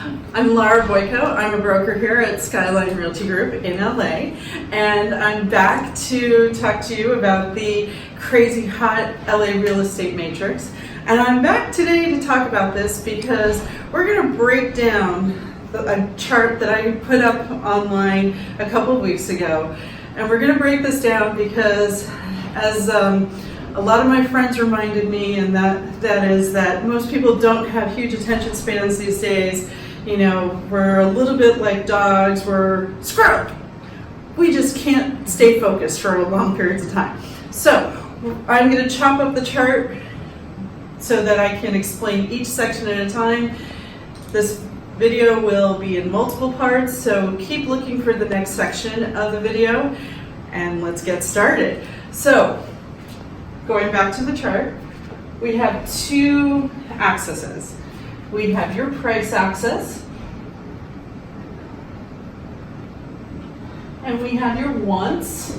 I'm Lara. I'm a broker here at Skyline Realty Group in LA, and I'm back to talk to you about the crazy hot LA real estate matrix. And I'm back today to talk about this because we're going to break down a chart that I put up online a couple of weeks ago. And we're going to break this down because as a lot of my friends reminded me, and that is that most people don't have huge attention spans these days. You know, we're a little bit like dogs, we're squirrel. We just can't stay focused for long periods of time. So I'm going to chop up the chart so that I can explain each section at a time. This video will be in multiple parts, so keep looking for the next section of the video, and let's get started. So, going back to the chart, we have two axes. We have your price axis, and we have your wants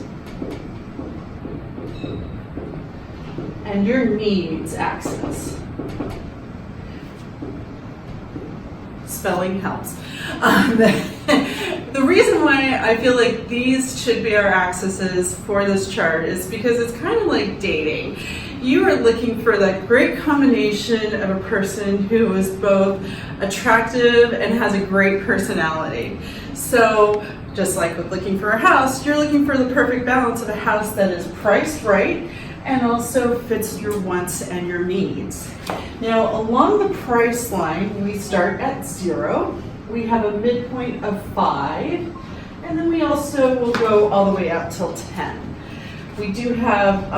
and your needs axis. Spelling helps. The reason why I feel like these should be our axes for this chart is because it's kind of like dating. You are looking for that great combination of a person who is both attractive and has a great personality. So just like with looking for a house, you're looking for the perfect balance of a house that is priced right and also fits your wants and your needs. Now, along the price line, we start at 0. We have a midpoint of 5, and then we also will go all the way out till 10. We do have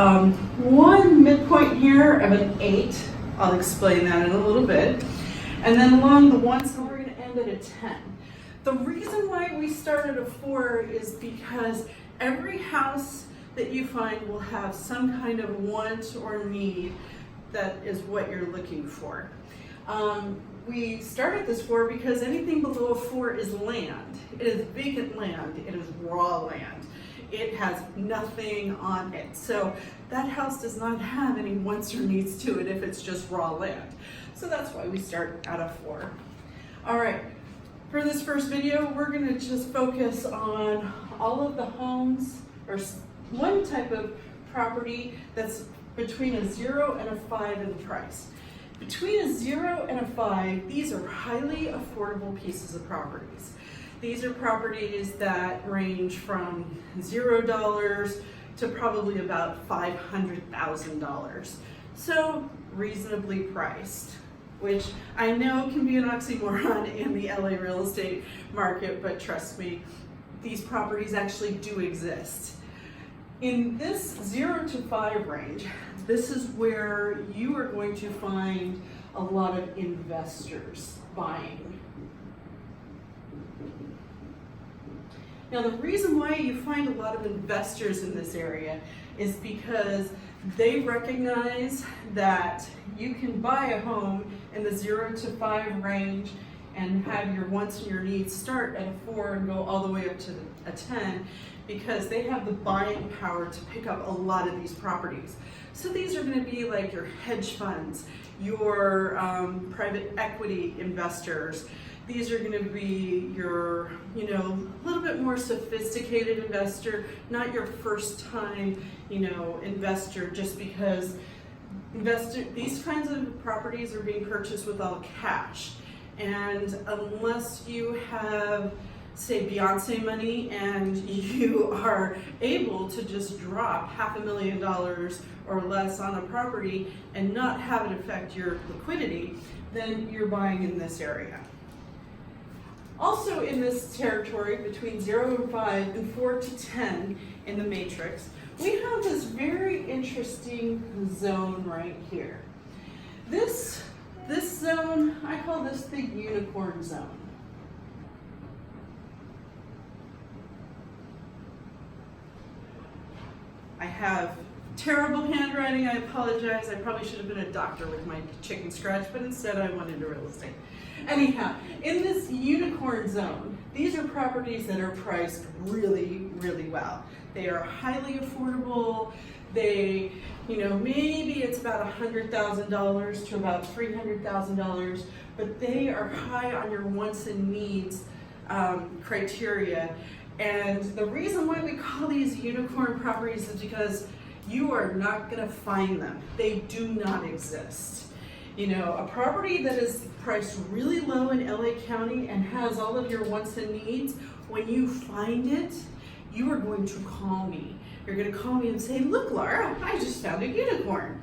one midpoint here of an 8. I'll explain that in a little bit. And then along the one side, we're going to end at a 10. The reason why we start at a 4 is because every house that you find will have some kind of want or need that is what you're looking for. We start at this 4 because anything below a 4 is land. It is vacant land. It is raw land. It has nothing on it. So that house does not have any wants or needs to it if it's just raw land. So that's why we start at a 4. All right, for this first video, we're going to just focus on all of the homes or one type of property that's between a 0 and a 5 in price. Between a 0 and a 5, these are highly affordable pieces of properties. These are properties that range from $0 to probably about $500,000. So reasonably priced, which I know can be an oxymoron in the LA real estate market, but trust me, these properties actually do exist. In this 0 to 5 range, this is where you are going to find a lot of investors buying. Now, the reason why you find a lot of investors in this area is because they recognize that you can buy a home in the 0 to 5 range and have your wants and your needs start at a 4 and go all the way up to a 10, because they have the buying power to pick up a lot of these properties. So these are going to be like your hedge funds, your private equity investors. These are going to be your, a little bit more sophisticated investor, not your first time, investor, just because these kinds of properties are being purchased with all cash. And unless you have, say, Beyonce money and you are able to just drop $500,000 or less on a property and not have it affect your liquidity, then you're buying in this area. Also in this territory between 0 and 5 and 4 to 10 in the matrix, we have this very interesting zone right here. This zone, I call this the unicorn zone. I have terrible handwriting, I apologize. I probably should have been a doctor with my chicken scratch, but instead I went into real estate. Anyhow, in this unicorn zone, these are properties that are priced really, really well. They are highly affordable. They, maybe it's about $100,000 to about $300,000, but they are high on your wants and needs criteria. And the reason why we call these unicorn properties is because you are not going to find them. They do not exist. A property that is priced really low in LA County and has all of your wants and needs, when you find it, you are going to call me. You're going to call me and say, look, Lara, I just found a unicorn.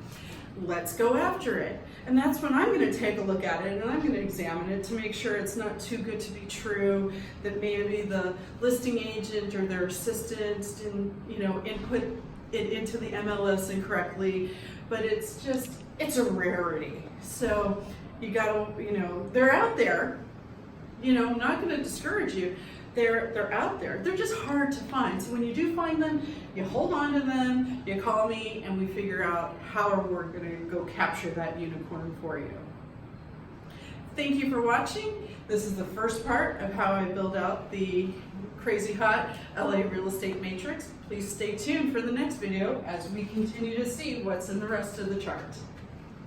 Let's go after it. And that's when I'm going to take a look at it and I'm going to examine it to make sure it's not too good to be true, that maybe the listing agent or their assistant didn't, input it into the MLS incorrectly. But it's a rarity. So you got to, they're out there. I'm not going to discourage you. They're out there. They're just hard to find. So when you do find them, you hold on to them, you call me, and we figure out how we're going to go capture that unicorn for you. Thank you for watching. This is the first part of how I build out the crazy hot LA real estate matrix. Please stay tuned for the next video as we continue to see what's in the rest of the chart.